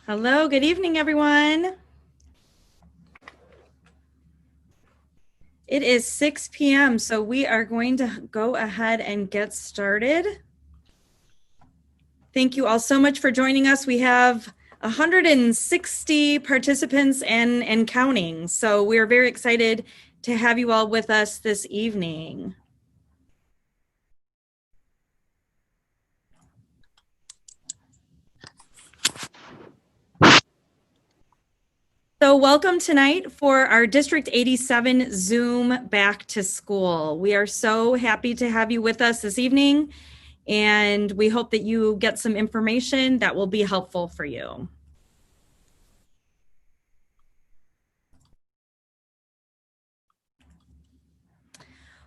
Hello, good evening, everyone. It is 6 p.m., so we are going to go ahead and get started. Thank you all so much for joining us. We have 160 participants and counting, so we're very excited to have you all with us this evening. So welcome tonight for our District 87 Zoom Back to School. We are so happy to have you with us this evening, and we hope that you get some information that will be helpful for you.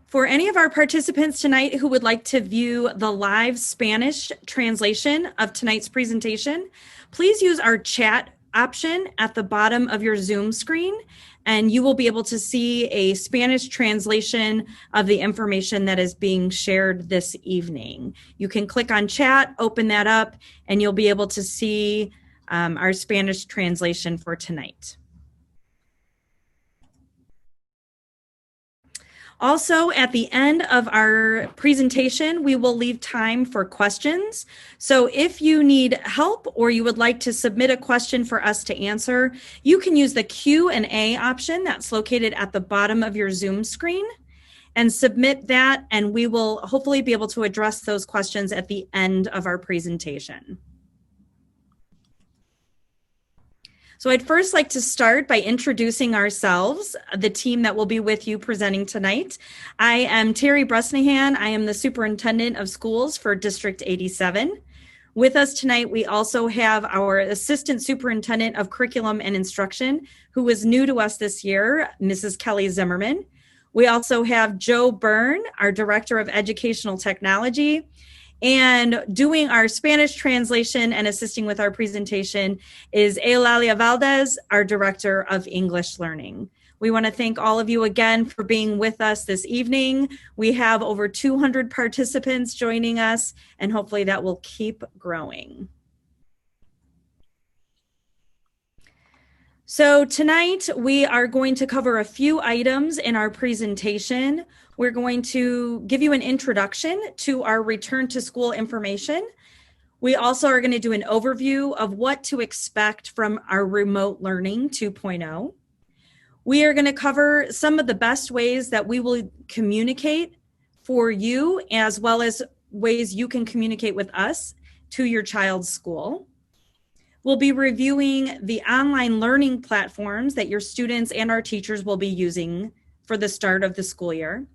For any of our participants tonight who would like to view the live Spanish translation of tonight's presentation, please use our chat option at the bottom of your Zoom screen, and you will be able to see a Spanish translation of the information that is being shared this evening. You can click on chat, open that up, and you'll be able to see our Spanish translation for tonight. Also, at the end of our presentation, we will leave time for questions. So if you need help or you would like to submit a question for us to answer, you can use the Q&A option that's located at the bottom of your Zoom screen and submit that, and we will hopefully be able to address those questions at the end of our presentation. So I'd first like to start by introducing ourselves, the team that will be with you presenting tonight. I am Terry Bresnahan. I am the Superintendent of Schools for District 87. With us tonight, we also have our Assistant Superintendent of Curriculum and Instruction, who is new to us this year, Mrs. Kelly Zimmerman. We also have Joe Byrne, our Director of Educational Technology. And doing our Spanish translation and assisting with our presentation is Eulalia Valdez, our Director of English Learning. We want to thank all of you again for being with us this evening. We have over 200 participants joining us, and hopefully that will keep growing. So tonight we are going to cover a few items in our presentation. We're going to give you an introduction to our return to school information. We also are going to do an overview of what to expect from our remote learning 2.0. We are going to cover some of the best ways that we will communicate for you, as well as ways you can communicate with us to your child's school. We'll be reviewing the online learning platforms that your students and our teachers will be using for the start of the school year,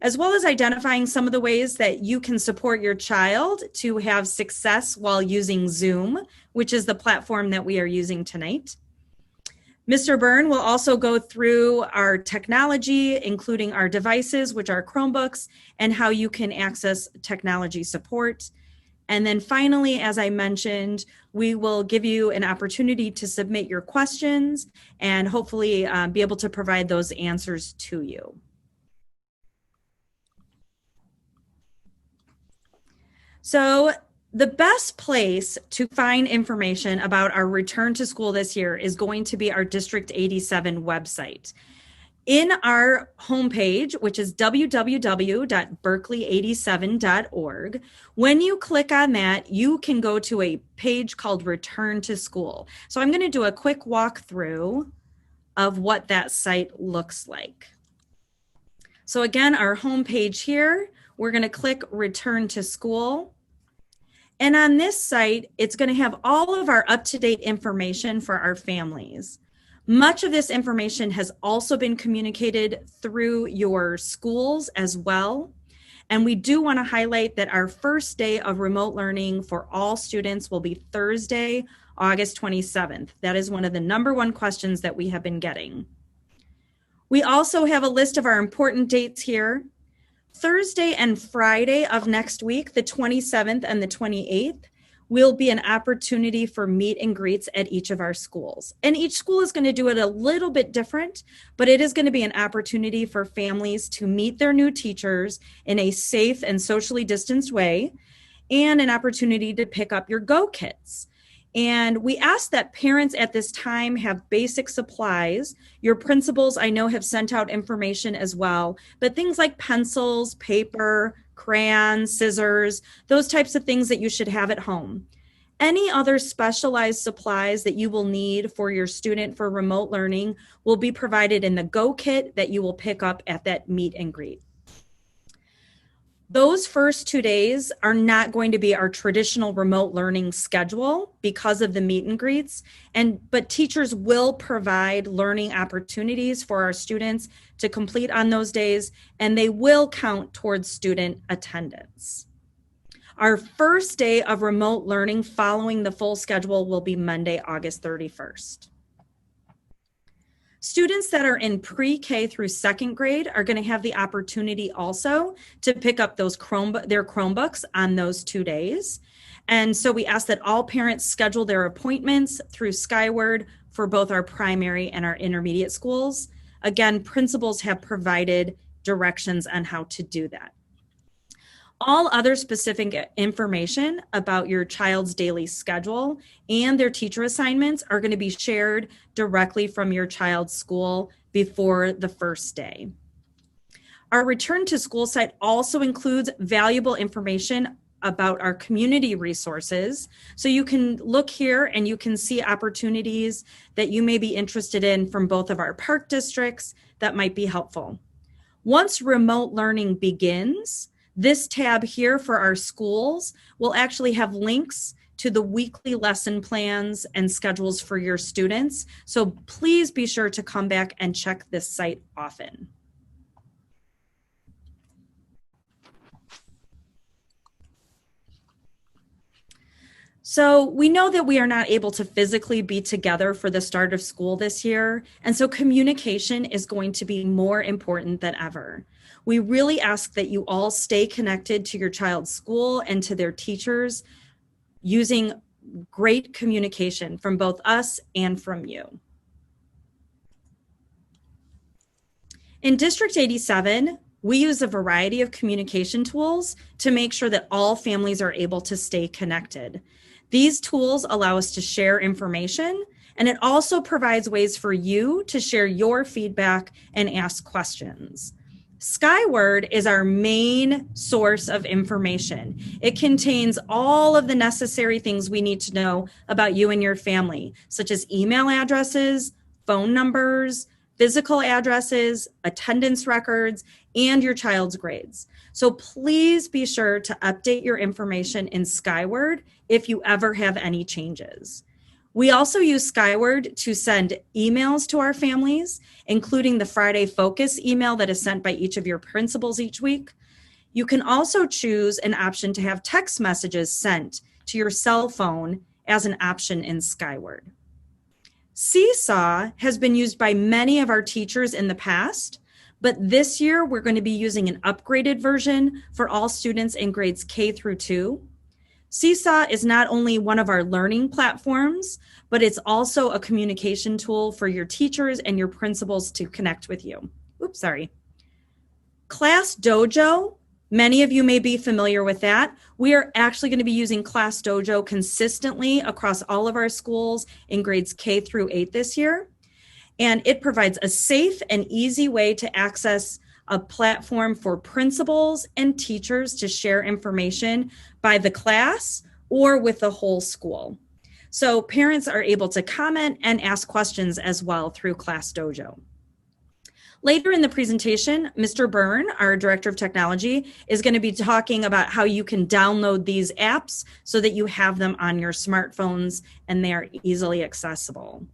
as well as identifying some of the ways that you can support your child to have success while using Zoom, which is the platform that we are using tonight. Mr. Byrne will also go through our technology, including our devices, which are Chromebooks, and how you can access technology support. And then finally, as I mentioned, we will give you an opportunity to submit your questions and hopefully be able to provide those answers to you. So the best place to find information about our return to school this year is going to be our District 87 website. In our homepage, which is www.berkeley87.org, when you click on that, you can go to a page called Return to School. So I'm going to do a quick walkthrough of what that site looks like. So again, our homepage here, we're going to click Return to School. And on this site, it's going to have all of our up-to-date information for our families. Much of this information has also been communicated through your schools as well. And we do want to highlight that our first day of remote learning for all students will be Thursday, August 27th. That is one of the #1 questions that we have been getting. We also have a list of our important dates here. Thursday and Friday of next week, the 27th and the 28th, will be an opportunity for meet and greets at each of our schools. And each school is going to do it a little bit different, but it is going to be an opportunity for families to meet their new teachers in a safe and socially distanced way, and an opportunity to pick up your Go kits. And we ask that parents at this time have basic supplies. Your principals, I know, have sent out information as well, but things like pencils, paper, crayons, scissors, those types of things that you should have at home. Any other specialized supplies that you will need for your student for remote learning will be provided in the Go Kit that you will pick up at that meet and greet. Those first 2 days are not going to be our traditional remote learning schedule because of the meet and greets, but teachers will provide learning opportunities for our students to complete on those days, and they will count towards student attendance. Our first day of remote learning following the full schedule will be Monday, August 31st. Students that are in pre-K through second grade are going to have the opportunity also to pick up their Chromebooks on those 2 days. And so we ask that all parents schedule their appointments through Skyward for both our primary and our intermediate schools. Again, principals have provided directions on how to do that. All other specific information about your child's daily schedule and their teacher assignments are going to be shared directly from your child's school before the first day. Our return to school site also includes valuable information about our community resources. So you can look here and you can see opportunities that you may be interested in from both of our park districts that might be helpful. Once remote learning begins, this tab here for our schools will actually have links to the weekly lesson plans and schedules for your students. So please be sure to come back and check this site often. So we know that we are not able to physically be together for the start of school this year, and so communication is going to be more important than ever. We really ask that you all stay connected to your child's school and to their teachers using great communication from both us and from you. In District 87, we use a variety of communication tools to make sure that all families are able to stay connected. These tools allow us to share information, and it also provides ways for you to share your feedback and ask questions. Skyward is our main source of information. It contains all of the necessary things we need to know about you and your family, such as email addresses, phone numbers, physical addresses, attendance records, and your child's grades. So please be sure to update your information in Skyward if you ever have any changes. We also use Skyward to send emails to our families, including the Friday Focus email that is sent by each of your principals each week. You can also choose an option to have text messages sent to your cell phone as an option in Skyward. Seesaw has been used by many of our teachers in the past, but this year we're going to be using an upgraded version for all students in grades K through 2. Seesaw is not only one of our learning platforms, but it's also a communication tool for your teachers and your principals to connect with you. Class Dojo, many of you may be familiar with that. We are actually going to be using Class Dojo consistently across all of our schools in grades K through 8 this year. And it provides a safe and easy way to access a platform for principals and teachers to share information by the class or with the whole school. So parents are able to comment and ask questions as well through Class Dojo. Later in the presentation, Mr. Byrne, our Director of Technology, is going to be talking about how you can download these apps so that you have them on your smartphones and they are easily accessible.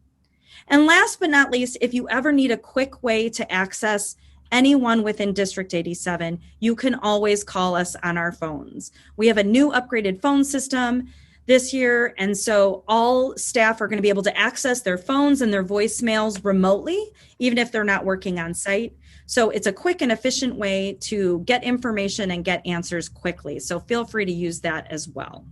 And last but not least, if you ever need a quick way to access anyone within District 87, you can always call us on our phones. We have a new upgraded phone system this year, and so all staff are going to be able to access their phones and their voicemails remotely, even if they're not working on site. So it's a quick and efficient way to get information and get answers quickly. So feel free to use that as well.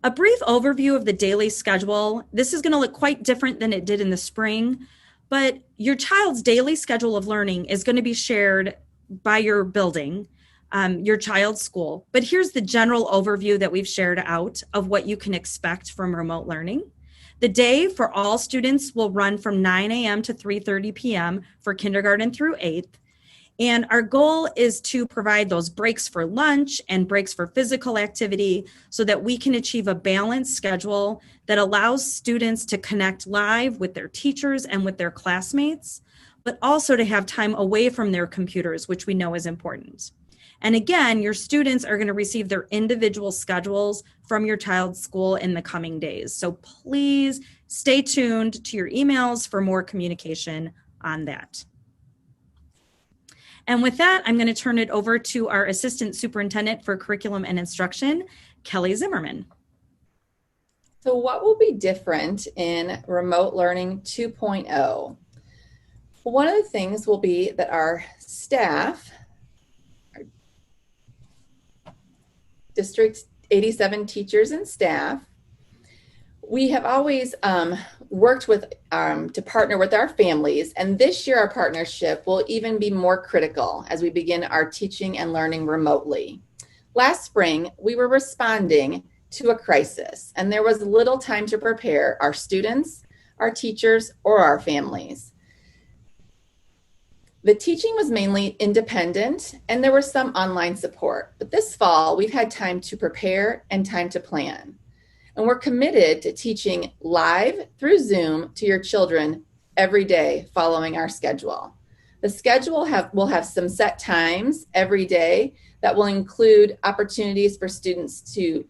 A brief overview of the daily schedule. This is going to look quite different than it did in the spring, but your child's daily schedule of learning is going to be shared by your building your child's school. But here's the general overview that we've shared out of what you can expect from remote learning. The day for all students will run from 9 a.m. to 3:30 p.m. for kindergarten through 8th. And our goal is to provide those breaks for lunch and breaks for physical activity so that we can achieve a balanced schedule that allows students to connect live with their teachers and with their classmates, but also to have time away from their computers, which we know is important. And again, your students are going to receive their individual schedules from your child's school in the coming days. So please stay tuned to your emails for more communication on that. And with that, I'm going to turn it over to our Assistant Superintendent for Curriculum and Instruction, Kelly Zimmerman. So what will be different in Remote Learning 2.0? Well, one of the things will be that our staff, our District 87 teachers and staff, we have always worked with to partner with our families, and this year our partnership will even be more critical as we begin our teaching and learning remotely. Last spring, we were responding to a crisis, and there was little time to prepare our students, our teachers, or our families. The teaching was mainly independent, and there was some online support, but this fall we've had time to prepare and time to plan. And we're committed to teaching live through Zoom to your children every day following our schedule. The schedule will have some set times every day that will include opportunities for students to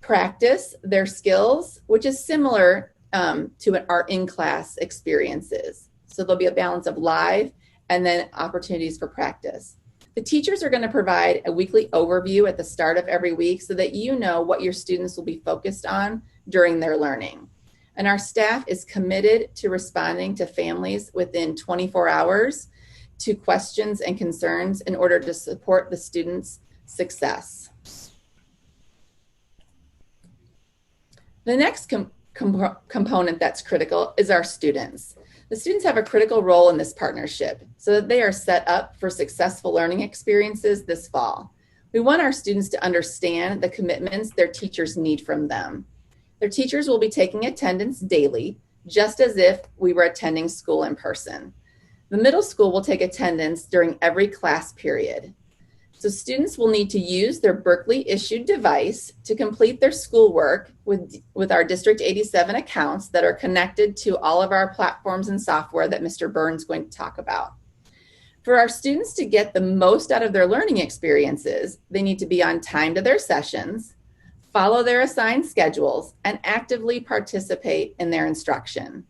practice their skills, which is similar to our in-class experiences. So there'll be a balance of live and then opportunities for practice. The teachers are going to provide a weekly overview at the start of every week so that you know what your students will be focused on during their learning. And our staff is committed to responding to families within 24 hours to questions and concerns in order to support the students' success. The next component that's critical is our students. The students have a critical role in this partnership so that they are set up for successful learning experiences this fall. We want our students to understand the commitments their teachers need from them. Their teachers will be taking attendance daily, just as if we were attending school in person. The middle school will take attendance during every class period. So students will need to use their Berkeley-issued device to complete their schoolwork with our District 87 accounts that are connected to all of our platforms and software that Mr. Byrne's going to talk about. For our students to get the most out of their learning experiences, they need to be on time to their sessions, follow their assigned schedules, and actively participate in their instruction.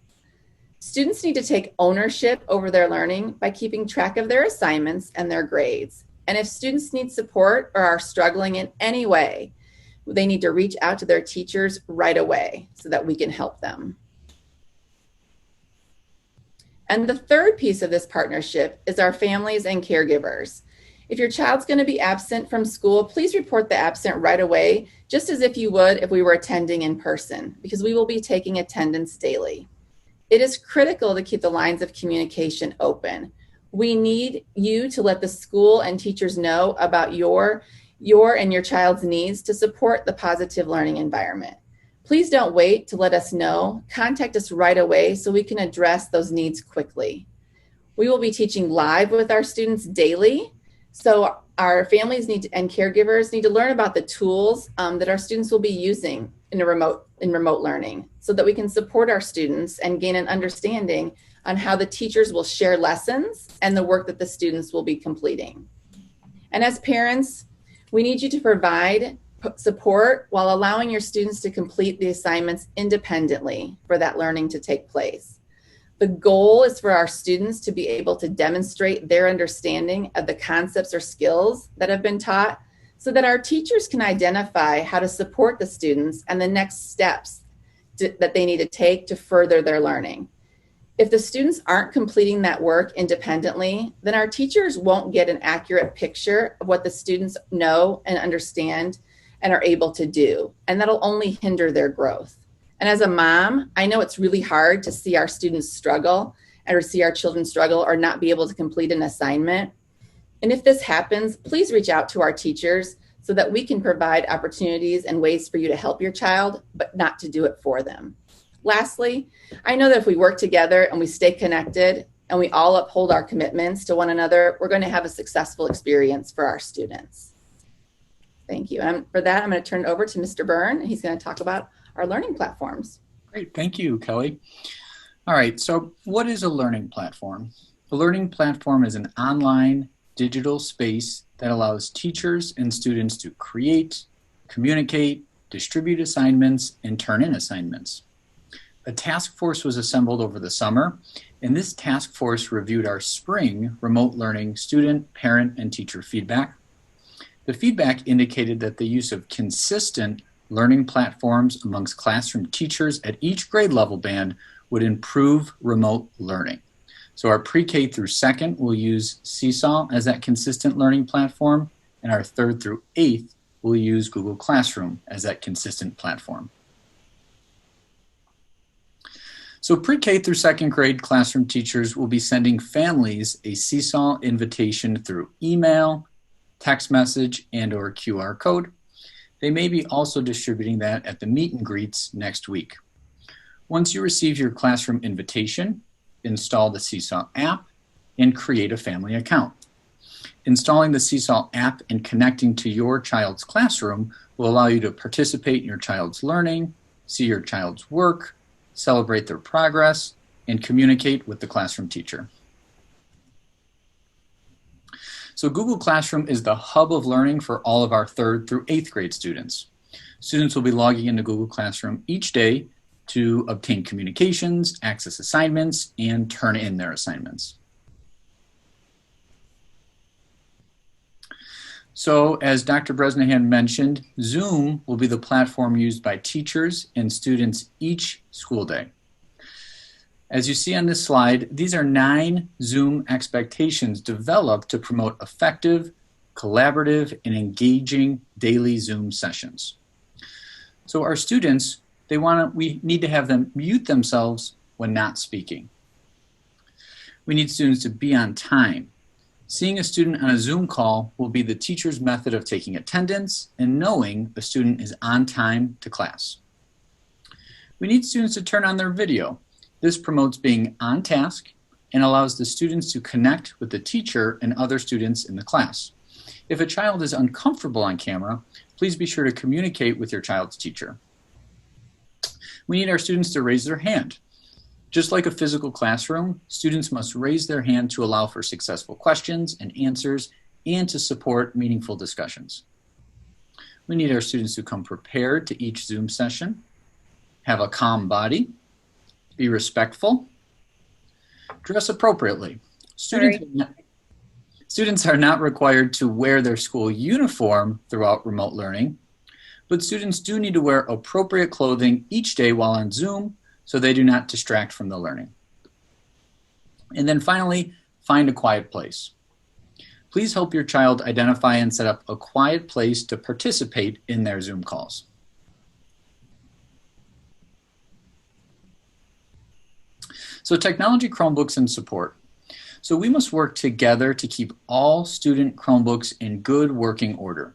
Students need to take ownership over their learning by keeping track of their assignments and their grades. And if students need support or are struggling in any way, they need to reach out to their teachers right away so that we can help them. And the third piece of this partnership is our families and caregivers. If your child's going to be absent from school, please report the absent right away, just as if you would if we were attending in person, because we will be taking attendance daily. It is critical to keep the lines of communication open. We need you to let the school and teachers know about your and your child's needs to support the positive learning environment. Please don't wait to let us know. Contact us right away so we can address those needs quickly. We will be teaching live with our students daily, so our families and caregivers need to learn about the tools that our students will be using in remote learning so that we can support our students and gain an understanding on how the teachers will share lessons and the work that the students will be completing. And as parents, we need you to provide support while allowing your students to complete the assignments independently for that learning to take place. The goal is for our students to be able to demonstrate their understanding of the concepts or skills that have been taught so that our teachers can identify how to support the students and the next steps that they need to take to further their learning. If the students aren't completing that work independently, then our teachers won't get an accurate picture of what the students know and understand and are able to do, and that'll only hinder their growth. And as a mom, I know it's really hard to see our students struggle or see our children struggle or not be able to complete an assignment. And if this happens, please reach out to our teachers so that we can provide opportunities and ways for you to help your child, but not to do it for them. Lastly, I know that if we work together and we stay connected and we all uphold our commitments to one another, we're going to have a successful experience for our students. Thank you. And for that, I'm going to turn it over to Mr. Byrne. He's going to talk about our learning platforms. Great. Thank you, Kelly. All right. So what is a learning platform? A learning platform is an online digital space that allows teachers and students to create, communicate, distribute assignments, and turn in assignments. A task force was assembled over the summer, and this task force reviewed our spring remote learning student, parent, and teacher feedback. The feedback indicated that the use of consistent learning platforms amongst classroom teachers at each grade level band would improve remote learning. So our pre-K through second will use Seesaw as that consistent learning platform, and our third through eighth will use Google Classroom as that consistent platform. So pre-K through second grade classroom teachers will be sending families a Seesaw invitation through email, text message, and/or QR code. They may be also distributing that at the meet and greets next week. Once you receive your classroom invitation, install the Seesaw app and create a family account. Installing the Seesaw app and connecting to your child's classroom will allow you to participate in your child's learning, see your child's work, celebrate their progress, and communicate with the classroom teacher. So Google Classroom is the hub of learning for all of our third through eighth grade students. Students will be logging into Google Classroom each day to obtain communications, access assignments, and turn in their assignments. So as Dr. Bresnahan mentioned, Zoom will be the platform used by teachers and students each school day. As you see on this slide, these are 9 Zoom expectations developed to promote effective, collaborative, and engaging daily Zoom sessions. So our students, we need to have them mute themselves when not speaking. We need students to be on time. Seeing a student on a Zoom call will be the teacher's method of taking attendance and knowing a student is on time to class. We need students to turn on their video. This promotes being on task and allows the students to connect with the teacher and other students in the class. If a child is uncomfortable on camera, please be sure to communicate with your child's teacher. We need our students to raise their hand. Just like a physical classroom, students must raise their hand to allow for successful questions and answers and to support meaningful discussions. We need our students to come prepared to each Zoom session, have a calm body, be respectful, dress appropriately. Students are not required to wear their school uniform throughout remote learning, but students do need to wear appropriate clothing each day while on Zoom so they do not distract from the learning. And then finally, find a quiet place. Please help your child identify and set up a quiet place to participate in their Zoom calls. So technology, Chromebooks, and support. So we must work together to keep all student Chromebooks in good working order.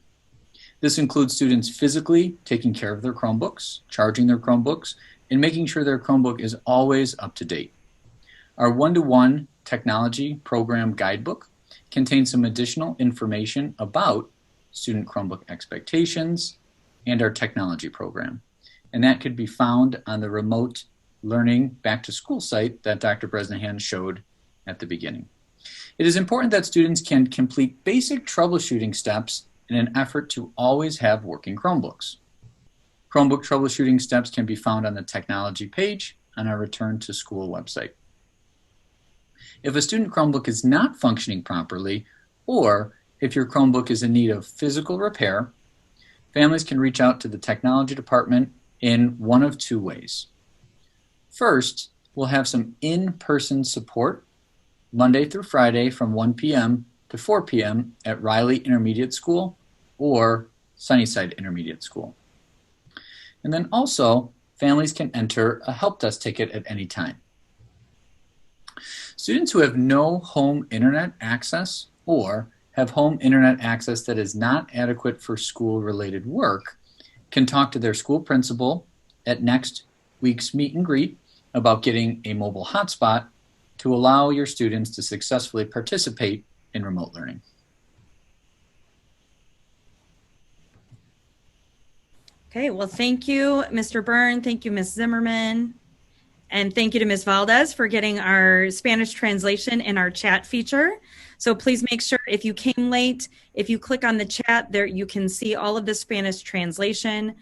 This includes students physically taking care of their Chromebooks, charging their Chromebooks, and making sure their Chromebook is always up to date. Our one-to-one technology program guidebook contains some additional information about student Chromebook expectations and our technology program. And that could be found on the remote learning back to school site that Dr. Bresnahan showed at the beginning. It is important that students can complete basic troubleshooting steps in an effort to always have working Chromebooks. Chromebook troubleshooting steps can be found on the technology page on our Return to School website. If a student Chromebook is not functioning properly, or if your Chromebook is in need of physical repair, families can reach out to the technology department in one of 2 ways. First, we'll have some in-person support Monday through Friday from 1 p.m. to 4 p.m. at Riley Intermediate School or Sunnyside Intermediate School. And then also, families can enter a help desk ticket at any time. Students who have no home internet access or have home internet access that is not adequate for school-related work can talk to their school principal at next week's meet and greet about getting a mobile hotspot to allow your students to successfully participate in remote learning. Okay, well, thank you, Mr. Byrne. Thank you, Ms. Zimmerman. And thank you to Ms. Valdez for getting our Spanish translation in our chat feature. So please make sure if you came late, if you click on the chat there, you can see all of the Spanish translation.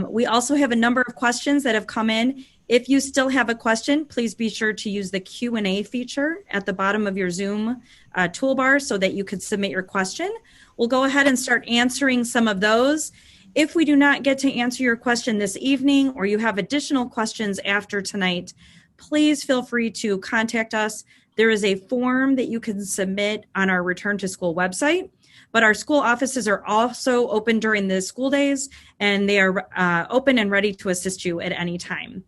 We also have a number of questions that have come in. If you still have a question, please be sure to use the Q&A feature at the bottom of your Zoom toolbar so that you could submit your question. We'll go ahead and start answering some of those. If we do not get to answer your question this evening or you have additional questions after tonight, please feel free to contact us. There is a form that you can submit on our Return to School website, but our school offices are also open during the school days and they are open and ready to assist you at any time.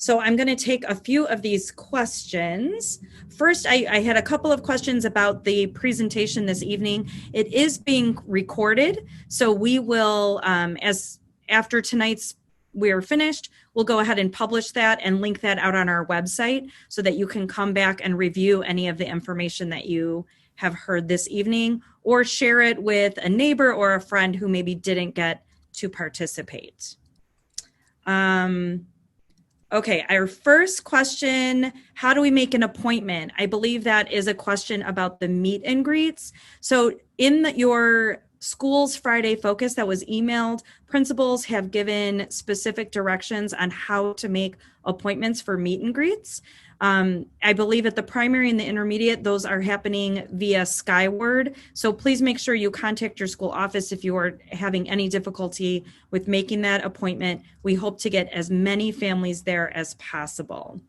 So I'm going to take a few of these questions. First, I had a couple of questions about the presentation this evening. It is being recorded, so we will, as after tonight's we're finished, we'll go ahead and publish that and link that out on our website so that you can come back and review any of the information that you have heard this evening, or share it with a neighbor or a friend who maybe didn't get to participate. Okay, our first question, how do we make an appointment? I believe that is a question about the meet and greets. So in your school's Friday focus that was emailed, principals have given specific directions on how to make appointments for meet and greets. I believe at the primary and the intermediate, those are happening via Skyward. So please make sure you contact your school office if you are having any difficulty with making that appointment. We hope to get as many families there as possible.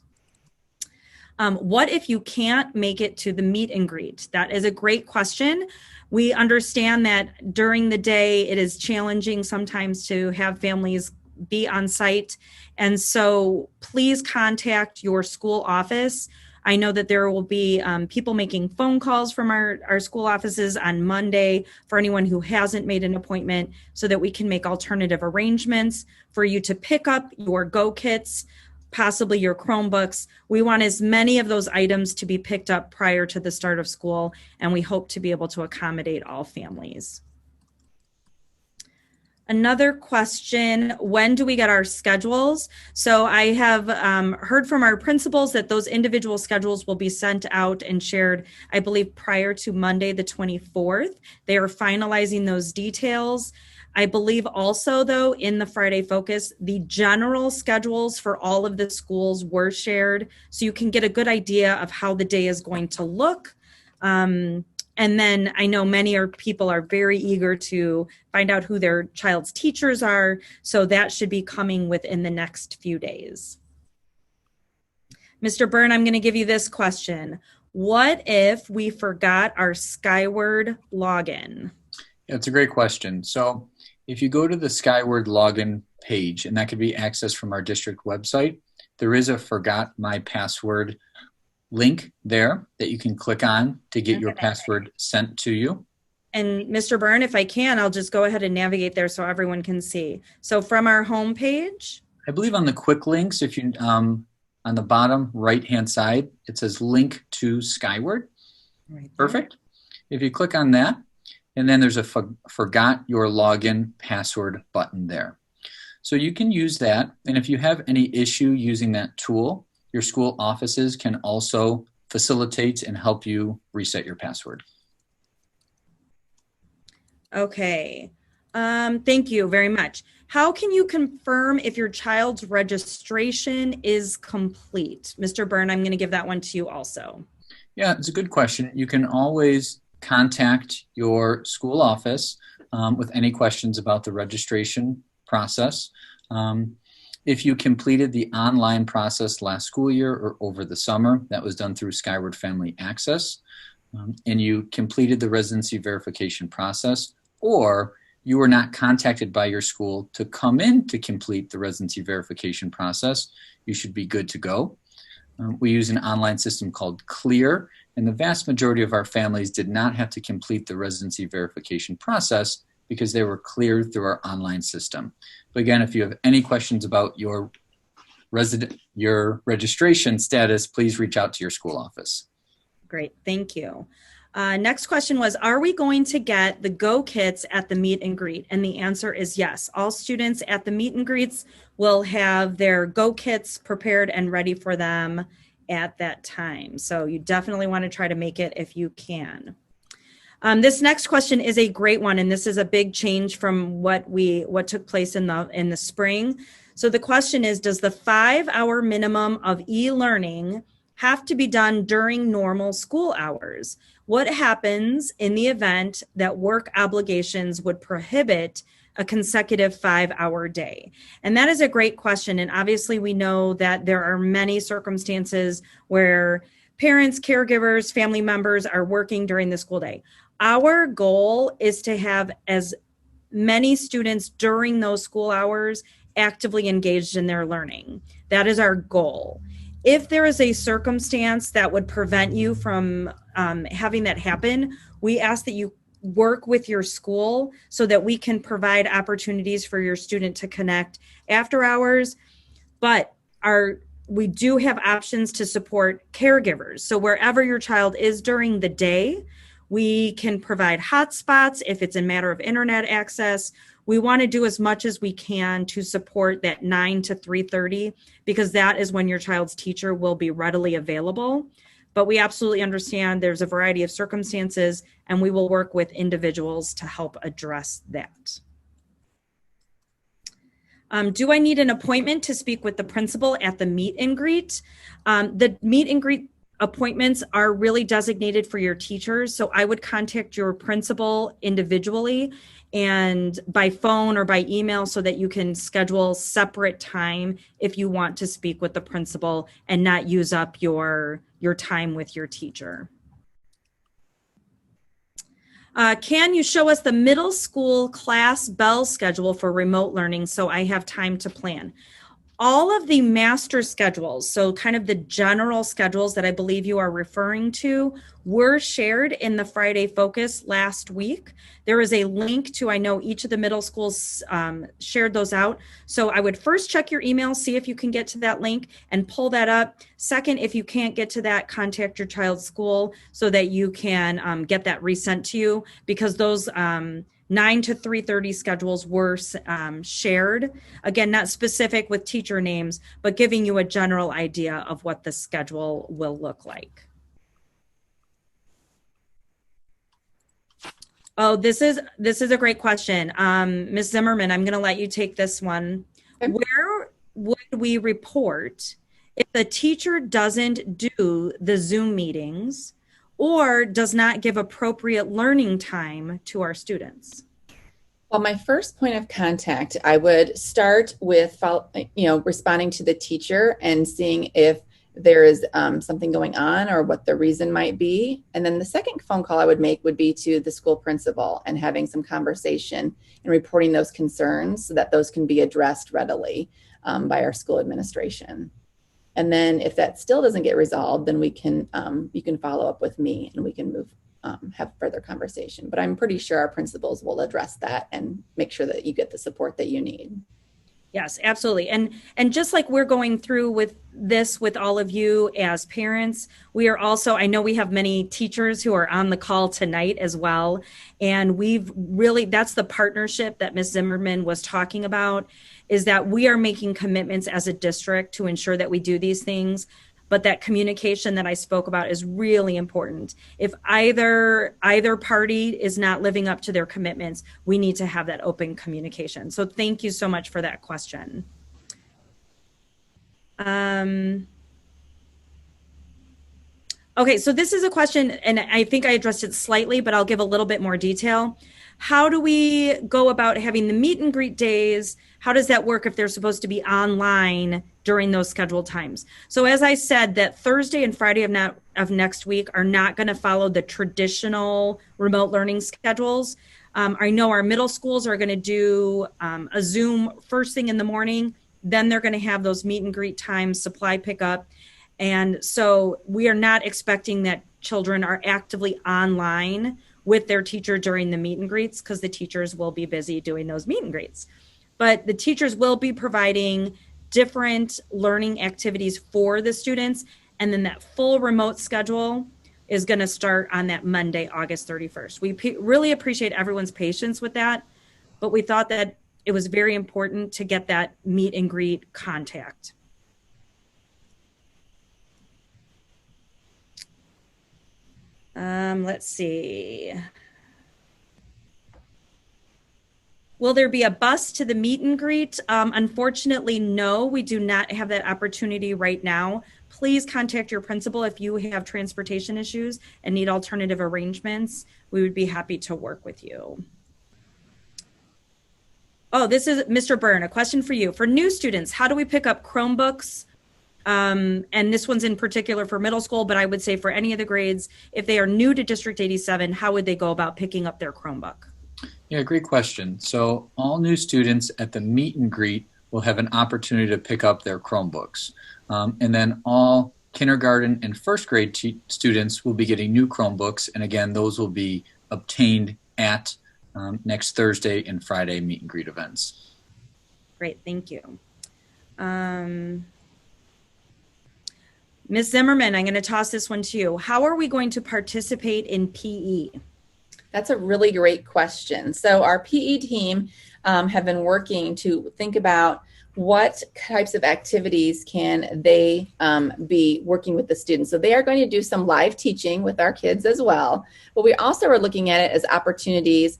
What if you can't make it to the meet and greet? That is a great question. We understand that during the day, it is challenging sometimes to have families be on site. And so please contact your school office. I know that there will be people making phone calls from our school offices on Monday for anyone who hasn't made an appointment so that we can make alternative arrangements for you to pick up your Go kits, possibly your Chromebooks. We want as many of those items to be picked up prior to the start of school, and we hope to be able to accommodate all families. Another question, when do we get our schedules? So I have heard from our principals that those individual schedules will be sent out and shared, I believe, prior to Monday, the 24th. They are finalizing those details. I believe also, though, in the Friday Focus, the general schedules for all of the schools were shared, so you can get a good idea of how the day is going to look. And then I know many people are very eager to find out who their child's teachers are, so that should be coming within the next few days. Mr. Byrne, I'm going to give you this question. What if we forgot our Skyward Login? Yeah, it's a great question. So if you go to the Skyward Login page, and that could be accessed from our district website, there is a Forgot My Password link there that you can click on to get your password sent to you. And Mr. Byrne, if I can, I'll just go ahead and navigate there so everyone can see. So from our home page, I believe on the quick links, if you on the bottom right-hand side, it says link to Skyward. Right. Perfect. If you click on that, and then there's a Forgot Your Login Password button there. So you can use that, and if you have any issue using that tool, your school offices can also facilitate and help you reset your password. Okay. Thank you very much. How can you confirm if your child's registration is complete? Mr. Byrne, I'm going to give that one to you also. Yeah, it's a good question. You can always contact your school office with any questions about the registration process. If you completed the online process last school year or over the summer, that was done through Skyward Family Access, and you completed the residency verification process, or you were not contacted by your school to come in to complete the residency verification process, you should be good to go. We use an online system called Clear, and the vast majority of our families did not have to complete the residency verification process because they were cleared through our online system. But again, if you have any questions about your registration status, please reach out to your school office. Great, thank you. Next question was, are we going to get the Go kits at the meet and greet? And the answer is yes. All students at the meet and greets will have their Go kits prepared and ready for them at that time. So you definitely want to try to make it if you can. This next question is a great one, and this is a big change from what took place in the spring. So the question is, does the 5-hour minimum of e-learning have to be done during normal school hours? What happens in the event that work obligations would prohibit a consecutive 5-hour day? And that is a great question. And obviously we know that there are many circumstances where parents, caregivers, family members are working during the school day. Our goal is to have as many students during those school hours actively engaged in their learning. That is our goal. If there is a circumstance that would prevent you from having that happen, we ask that you work with your school so that we can provide opportunities for your student to connect after hours. But we do have options to support caregivers. So wherever your child is during the day, we can provide hotspots if it's a matter of internet access. We want to do as much as we can to support that 9 to 3:30 because that is when your child's teacher will be readily available. But we absolutely understand there's a variety of circumstances, and we will work with individuals to help address that. Do I need an appointment to speak with the principal at the meet and greet? The meet and greet appointments are really designated for your teachers. So I would contact your principal individually and by phone or by email so that you can schedule separate time if you want to speak with the principal and not use up your time with your teacher. Can you show us the middle school class bell schedule for remote learning so I have time to plan? All of the master schedules, so kind of the general schedules that I believe you are referring to, were shared in the Friday Focus last week. There is a link to, I know each of the middle schools shared those out. So I would first check your email, see if you can get to that link and pull that up. Second, if you can't get to that, contact your child's school so that you can get that resent to you, because those 9 to 3:30 schedules were shared. Again, not specific with teacher names, but giving you a general idea of what the schedule will look like. Oh, this is a great question. Ms. Zimmerman, I'm going to let you take this one. Okay. Where would we report if the teacher doesn't do the Zoom meetings or does not give appropriate learning time to our students? Well, my first point of contact, I would start with, responding to the teacher and seeing if there is something going on or what the reason might be. And then the second phone call I would make would be to the school principal and having some conversation and reporting those concerns so that those can be addressed readily by our school administration. And then if that still doesn't get resolved, then we can you can follow up with me and we can have further conversation. But I'm pretty sure our principals will address that and make sure that you get the support that you need. Yes, absolutely. And just like we're going through with this with all of you as parents, we are also, I know we have many teachers who are on the call tonight as well. And that's the partnership that Ms. Zimmerman was talking about, is that we are making commitments as a district to ensure that we do these things. But that communication that I spoke about is really important. If either party is not living up to their commitments, we need to have that open communication. So thank you so much for that question. Okay, so this is a question, and I think I addressed it slightly, but I'll give a little bit more detail. How do we go about having the meet and greet days? How does that work if they're supposed to be online during those scheduled times? So as I said, that Thursday and Friday of next week are not going to follow the traditional remote learning schedules. I know our middle schools are going to do a Zoom first thing in the morning. Then they're going to have those meet and greet times, supply pickup. And so we are not expecting that children are actively online with their teacher during the meet and greets, because the teachers will be busy doing those meet and greets. But the teachers will be providing different learning activities for the students. And then that full remote schedule is going to start on that Monday, August 31st. We really appreciate everyone's patience with that, but we thought that it was very important to get that meet and greet contact. Let's see. Will there be a bus to the meet and greet? Unfortunately, no, we do not have that opportunity right now. Please contact your principal if you have transportation issues and need alternative arrangements. We would be happy to work with you. Oh, this is Mr. Byrne, a question for you. For new students, how do we pick up Chromebooks? And this one's in particular for middle school, but I would say for any of the grades, if they are new to District 87, how would they go about picking up their Chromebook? Yeah, great question. So all new students at the meet and greet will have an opportunity to pick up their Chromebooks. And then all kindergarten and first grade students will be getting new Chromebooks. And again, those will be obtained at next Thursday and Friday meet and greet events. Great, thank you. Ms. Zimmerman, I'm going to toss this one to you. How are we going to participate in PE? That's a really great question. So our PE team have been working to think about what types of activities can they be working with the students. So they are going to do some live teaching with our kids as well. But we also are looking at it as opportunities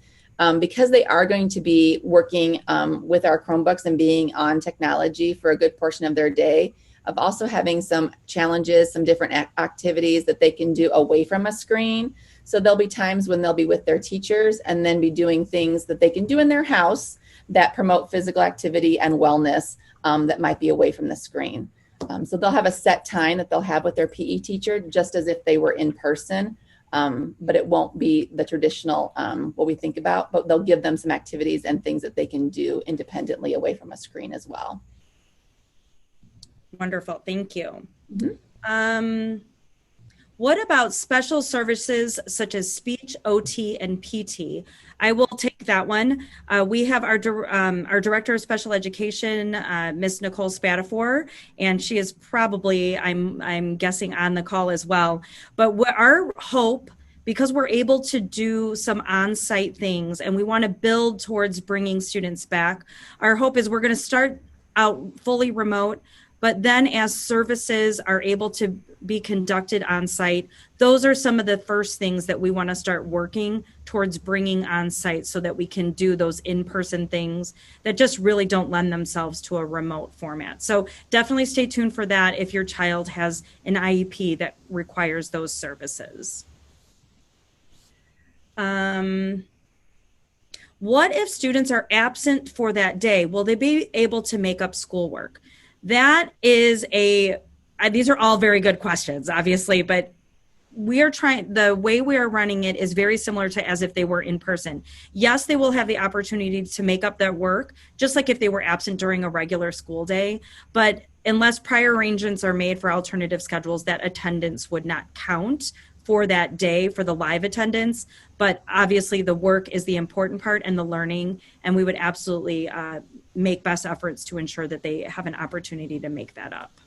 because they are going to be working with our Chromebooks and being on technology for a good portion of their day, of also having some challenges, some different activities that they can do away from a screen. So there'll be times when they'll be with their teachers and then be doing things that they can do in their house that promote physical activity and wellness that might be away from the screen. So they'll have a set time that they'll have with their PE teacher, just as if they were in person, but it won't be the traditional what we think about, but they'll give them some activities and things that they can do independently away from a screen as well. Wonderful, thank you. Mm-hmm. What about special services such as speech, OT, and PT? I will take that one. We have our Director of Special Education, Miss Nicole Spatafor, and she is probably, I'm guessing, on the call as well. But our hope, because we're able to do some on-site things and we want to build towards bringing students back, our hope is we're going to start out fully remote, but then as services are able to be conducted on site, those are some of the first things that we want to start working towards bringing on site so that we can do those in-person things that just really don't lend themselves to a remote format. So definitely stay tuned for that if your child has an IEP that requires those services. What if students are absent for that day? Will they be able to make up schoolwork? That is these are all very good questions, obviously, but the way we are running it is very similar to as if they were in person. Yes, they will have the opportunity to make up their work, just like if they were absent during a regular school day. But unless prior arrangements are made for alternative schedules, that attendance would not count for that day for the live attendance. But obviously the work is the important part and the learning, and we would absolutely make best efforts to ensure that they have an opportunity to make that up.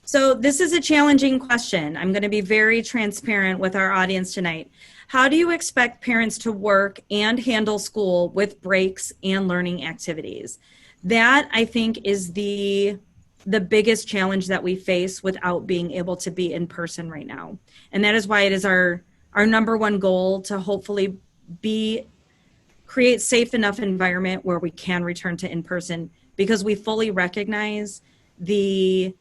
So this is a challenging question. I'm going to be very transparent with our audience tonight. How do you expect parents to work and handle school with breaks and learning activities? That, I think, is the biggest challenge that we face without being able to be in person right now. And that is why it is our number one goal to hopefully create safe enough environment where we can return to in-person, because we fully recognize the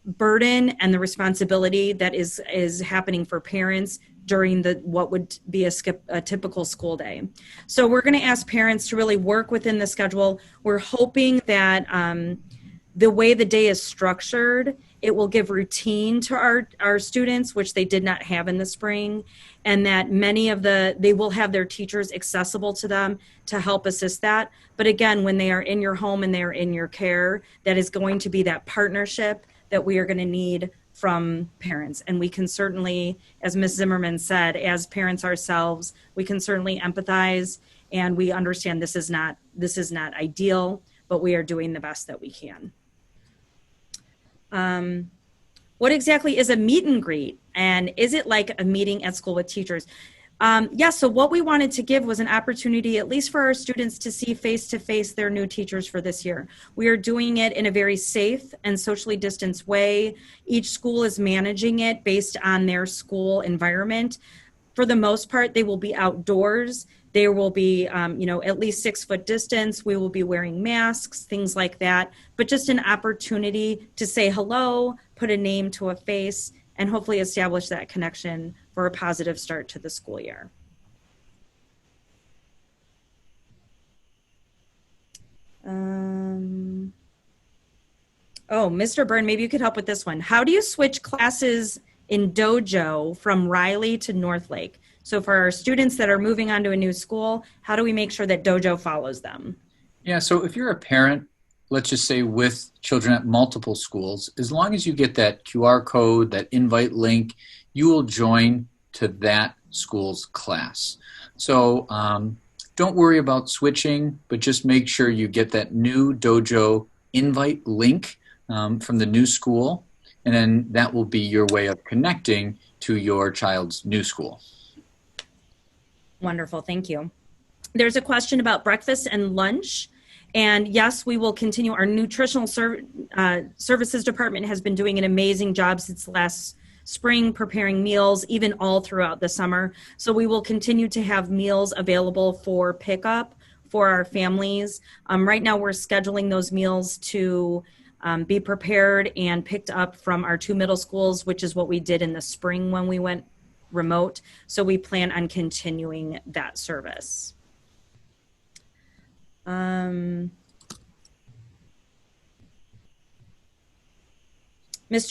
burden and the responsibility that is happening for parents during what would be a typical school day. So we're going to ask parents to really work within the schedule. We're hoping that the way the day is structured It will give routine to our students, which they did not have in the spring, and that they will have their teachers accessible to them to help assist that. But again, when they are in your home and they're in your care, that is going to be that partnership that we are going to need from parents. And we can certainly, as Ms. Zimmerman said, as parents ourselves, we can certainly empathize, and we understand this is not ideal, but we are doing the best that we can. What exactly is a meet and greet? And is it like a meeting at school with teachers? So what we wanted to give was an opportunity, at least for our students, to see face-to-face their new teachers for this year. We are doing it in a very safe and socially distanced way. Each school is managing it based on their school environment. For the most part, they will be outdoors. There will be, at least 6 foot distance. We will be wearing masks, things like that. But just an opportunity to say hello, put a name to a face, and hopefully establish that connection for a positive start to the school year. Mr. Byrne, maybe you could help with this one. How do you switch classes in Dojo from Riley to Northlake? So for our students that are moving on to a new school, how do we make sure that Dojo follows them? Yeah, so if you're a parent, let's just say with children at multiple schools, as long as you get that QR code, that invite link, you will join to that school's class. So don't worry about switching, but just make sure you get that new Dojo invite link from the new school, and then that will be your way of connecting to your child's new school. Wonderful, thank you. There's a question about breakfast and lunch. And yes, we will continue. Our nutritional services department has been doing an amazing job since last spring, preparing meals, even all throughout the summer. So we will continue to have meals available for pickup for our families. Right now, we're scheduling those meals to be prepared and picked up from our 2 middle schools, which is what we did in the spring when we went remote. So we plan on continuing that service. Mr.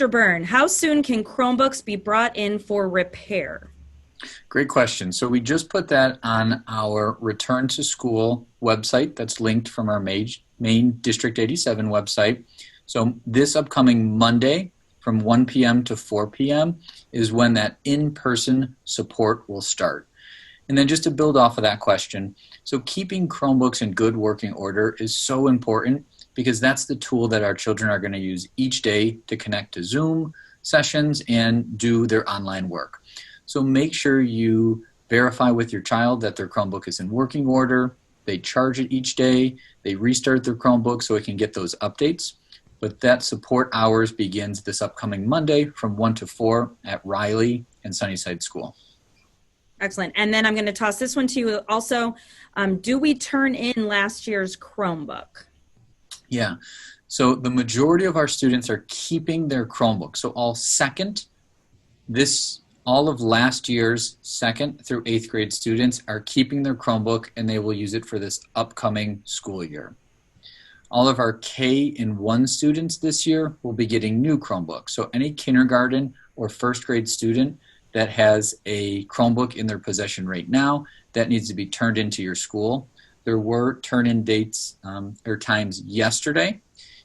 Byrne, how soon can Chromebooks be brought in for repair? Great question. So we just put that on our Return to School website that's linked from our main District 87 website. So this upcoming Monday from 1 p.m. to 4 p.m. is when that in-person support will start. And then just to build off of that question, so keeping Chromebooks in good working order is so important because that's the tool that our children are going to use each day to connect to Zoom sessions and do their online work. So make sure you verify with your child that their Chromebook is in working order, they charge it each day, they restart their Chromebook so it can get those updates. But that support hours begins this upcoming Monday from 1 to 4 at Riley and Sunnyside School. Excellent. And then I'm going to toss this one to you also. Do we turn in last year's Chromebook? Yeah. So the majority of our students are keeping their Chromebook. So all of last year's 2nd through 8th grade students are keeping their Chromebook, and they will use it for this upcoming school year. All of our K and 1 students this year will be getting new Chromebooks. So any kindergarten or 1st grade student that has a Chromebook in their possession right now, that needs to be turned into your school. There were turn-in dates or times yesterday.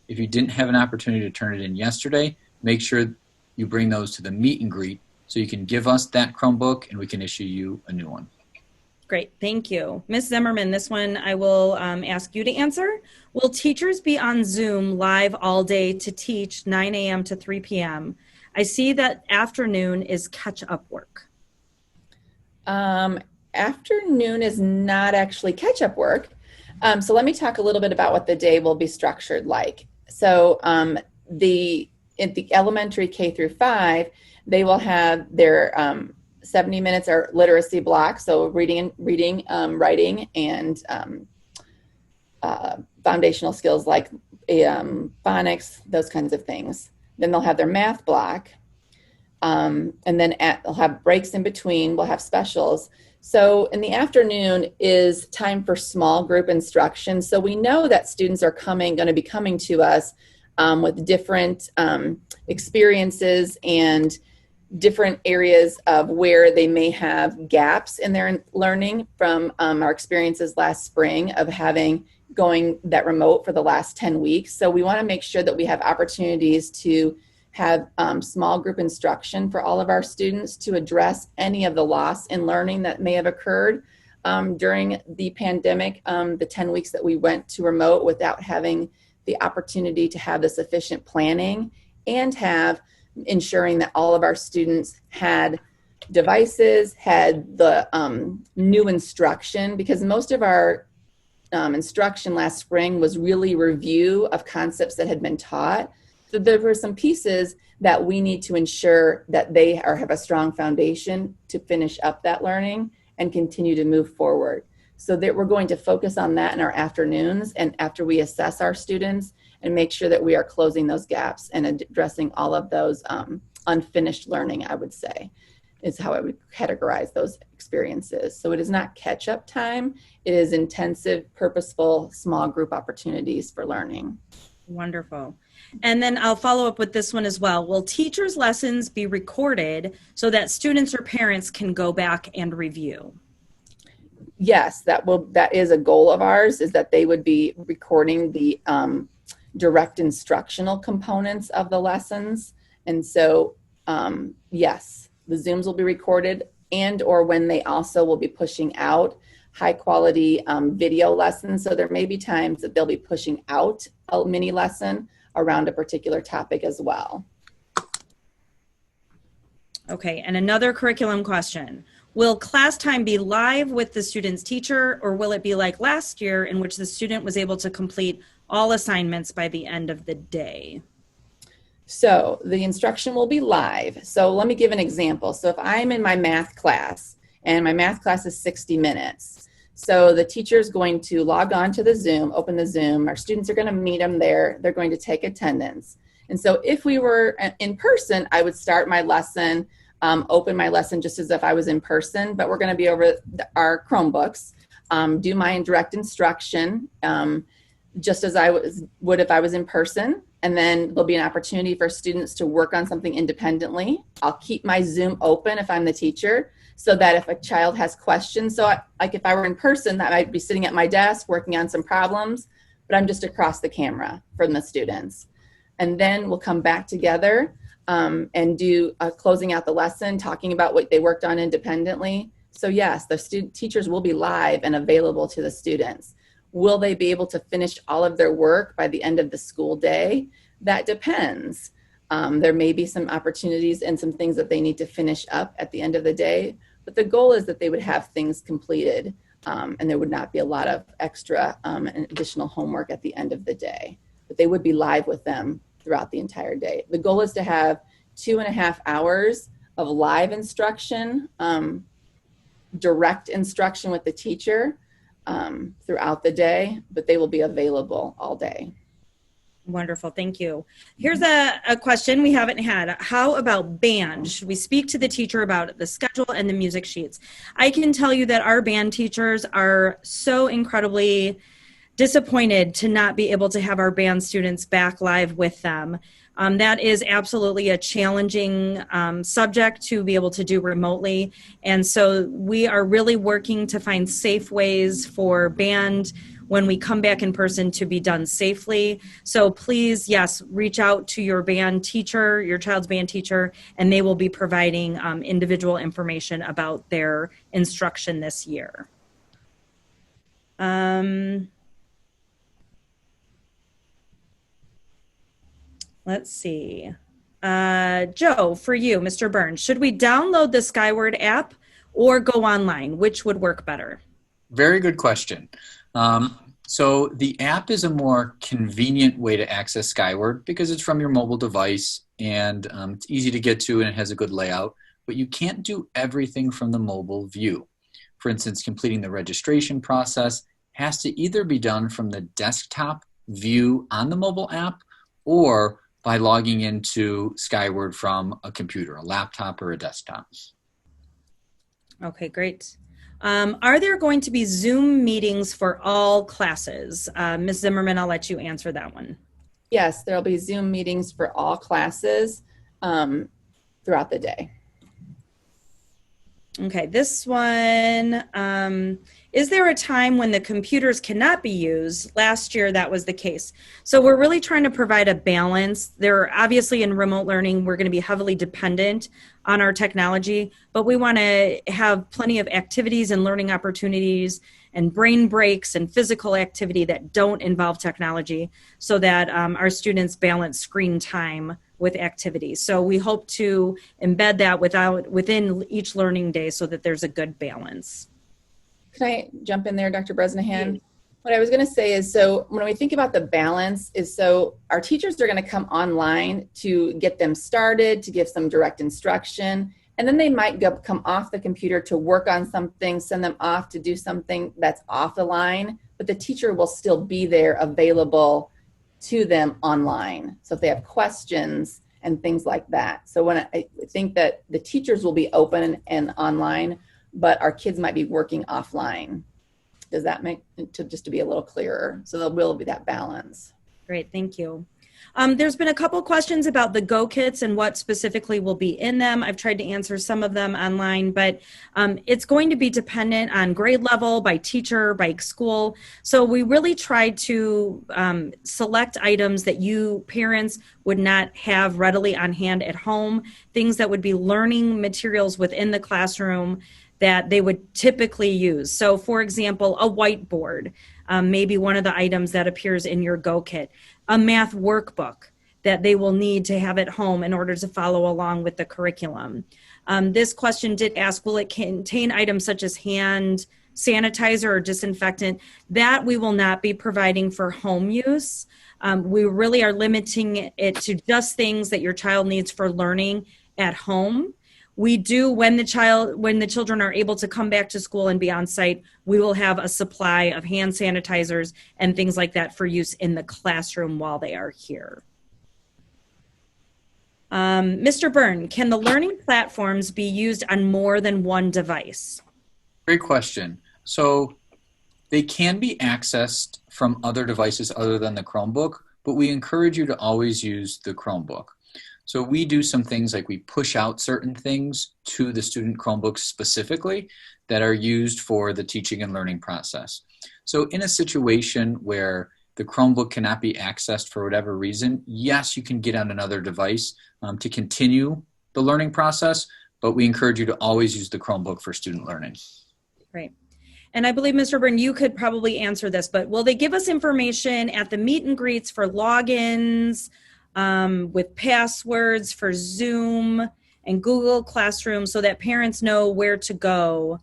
If you didn't have an opportunity to turn it in yesterday, make sure you bring those to the meet and greet so you can give us that Chromebook and we can issue you a new one. Great, thank you. Ms. Zimmerman, this one I will ask you to answer. Will teachers be on Zoom live all day to teach 9 a.m. to 3 p.m.? I see that afternoon is catch-up work. Afternoon is not actually catch-up work. So let me talk a little bit about what the day will be structured like. So in the elementary K through 5, they will have their 70 minutes are literacy blocks, so reading, writing, and foundational skills like phonics, those kinds of things. Then they'll have their math block, and then they'll have breaks in between. We'll have specials. So in the afternoon is time for small group instruction. So we know that students are going to be coming to us with different experiences and different areas of where they may have gaps in their learning from our experiences last spring of having going that remote for the last 10 weeks. So we want to make sure that we have opportunities to have small group instruction for all of our students to address any of the loss in learning that may have occurred during the pandemic, the 10 weeks that we went to remote without having the opportunity to have the sufficient planning and have ensuring that all of our students had devices, had the new instruction, because most of our instruction last spring was really review of concepts that had been taught. So there were some pieces that we need to ensure that they have a strong foundation to finish up that learning and continue to move forward. So that we're going to focus on that in our afternoons and after we assess our students and make sure that we are closing those gaps and addressing all of those unfinished learning, I would say, is how I would categorize those experiences. So it is not catch-up time. It is intensive, purposeful, small group opportunities for learning. Wonderful. And then I'll follow up with this one as well. Will teachers' lessons be recorded so that students or parents can go back and review? Yes, that is a goal of ours, is that they would be recording the direct instructional components of the lessons. And so, yes, the Zooms will be recorded, and or when they also will be pushing out high quality video lessons. So there may be times that they'll be pushing out a mini lesson around a particular topic as well. Okay, and another curriculum question. Will class time be live with the student's teacher, or will it be like last year in which the student was able to complete all assignments by the end of the day? So the instruction will be live. So let me give an example. So if I'm in my math class, and my math class is 60 minutes. So the teacher is going to log on to the Zoom, open the Zoom. Our students are going to meet them there. They're going to take attendance. And so if we were in person, I would start my lesson, open my lesson just as if I was in person, but we're going to be over our Chromebooks, do my direct instruction just as I would if I was in person. And then there'll be an opportunity for students to work on something independently. I'll keep my Zoom open if I'm the teacher, so that if a child has questions, so like if I were in person, I might be sitting at my desk working on some problems, but I'm just across the camera from the students. And then we'll come back together and do closing out the lesson, talking about what they worked on independently. So yes, the teachers will be live and available to the students. Will they be able to finish all of their work by the end of the school day? That depends. There may be some opportunities and some things that they need to finish up at the end of the day, but the goal is that they would have things completed and there would not be a lot of extra and additional homework at the end of the day, but they would be live with them throughout the entire day. The goal is to have 2.5 hours of live instruction, direct instruction with the teacher throughout the day, but they will be available all day. Wonderful. Thank you. Here's a question we haven't had. How about band? Should we speak to the teacher about the schedule and the music sheets? I can tell you that our band teachers are so incredibly disappointed to not be able to have our band students back live with them. That is absolutely a challenging subject to be able to do remotely. And so we are really working to find safe ways for band when we come back in person to be done safely. So please, yes, reach out to your band teacher, your child's band teacher, and they will be providing individual information about their instruction this year. Let's see. Joe, for you, Mr. Burns, should we download the Skyward app or go online? Which would work better? Very good question. So the app is a more convenient way to access Skyward because it's from your mobile device and it's easy to get to and it has a good layout, but you can't do everything from the mobile view. For instance, completing the registration process has to either be done from the desktop view on the mobile app or by logging into Skyward from a computer, a laptop or a desktop. Okay, great. Are there going to be Zoom meetings for all classes? Ms. Zimmerman, I'll let you answer that one. Yes, there'll be Zoom meetings for all classes throughout the day. Okay, this one, is there a time when the computers cannot be used? Last year, that was the case. So we're really trying to provide a balance. Obviously in remote learning, we're going to be heavily dependent on our technology, but we want to have plenty of activities and learning opportunities and brain breaks and physical activity that don't involve technology so that our students balance screen time with activities. So we hope to embed that within each learning day so that there's a good balance. Can I jump in there, Dr. Bresnahan? What I was going to say is, so when we think about the balance is, so our teachers are going to come online to get them started, to give some direct instruction, and then they might come off the computer to work on something, send them off to do something that's off the line, but the teacher will still be there available to them online. So if they have questions and things like that. So when I think that the teachers will be open and online, but our kids might be working offline. Does that make, just to be a little clearer? So there will be that balance. Great, thank you. There's been a couple questions about the Go Kits and what specifically will be in them. I've tried to answer some of them online, but it's going to be dependent on grade level, by teacher, by school. So we really tried to select items that you parents would not have readily on hand at home, things that would be learning materials within the classroom that they would typically use. So for example, a whiteboard, maybe one of the items that appears in your Go Kit, a math workbook that they will need to have at home in order to follow along with the curriculum. This question did ask, will it contain items such as hand sanitizer or disinfectant? That we will not be providing for home use. We really are limiting it to just things that your child needs for learning at home. We do, when the children are able to come back to school and be on site, we will have a supply of hand sanitizers and things like that for use in the classroom while they are here. Mr. Byrne, can the learning platforms be used on more than one device? Great question. So they can be accessed from other devices other than the Chromebook, but we encourage you to always use the Chromebook. So we do some things like we push out certain things to the student Chromebooks specifically that are used for the teaching and learning process. So in a situation where the Chromebook cannot be accessed for whatever reason, yes, you can get on another device to continue the learning process, but we encourage you to always use the Chromebook for student learning. Great. And I believe, Mr. Byrne, you could probably answer this, but will they give us information at the meet and greets for logins, with passwords for Zoom and Google Classroom so that parents know where to go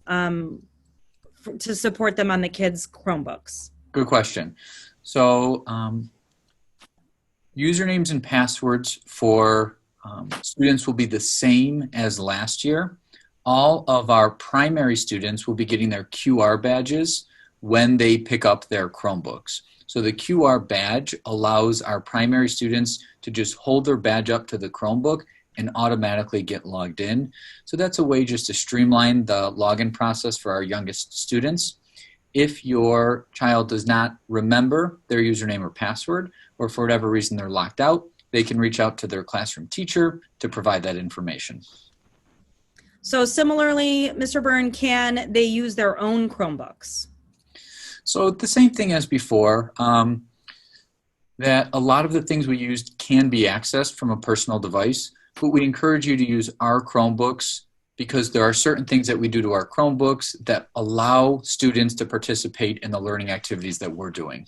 to support them on the kids' Chromebooks? Good question. So usernames and passwords for students will be the same as last year. All of our primary students will be getting their QR badges when they pick up their Chromebooks. So the QR badge allows our primary students to just hold their badge up to the Chromebook and automatically get logged in. So that's a way just to streamline the login process for our youngest students. If your child does not remember their username or password, or for whatever reason they're locked out, they can reach out to their classroom teacher to provide that information. So similarly, Mr. Byrne, can they use their own Chromebooks? So the same thing as before, that a lot of the things we used can be accessed from a personal device, but we encourage you to use our Chromebooks because there are certain things that we do to our Chromebooks that allow students to participate in the learning activities that we're doing.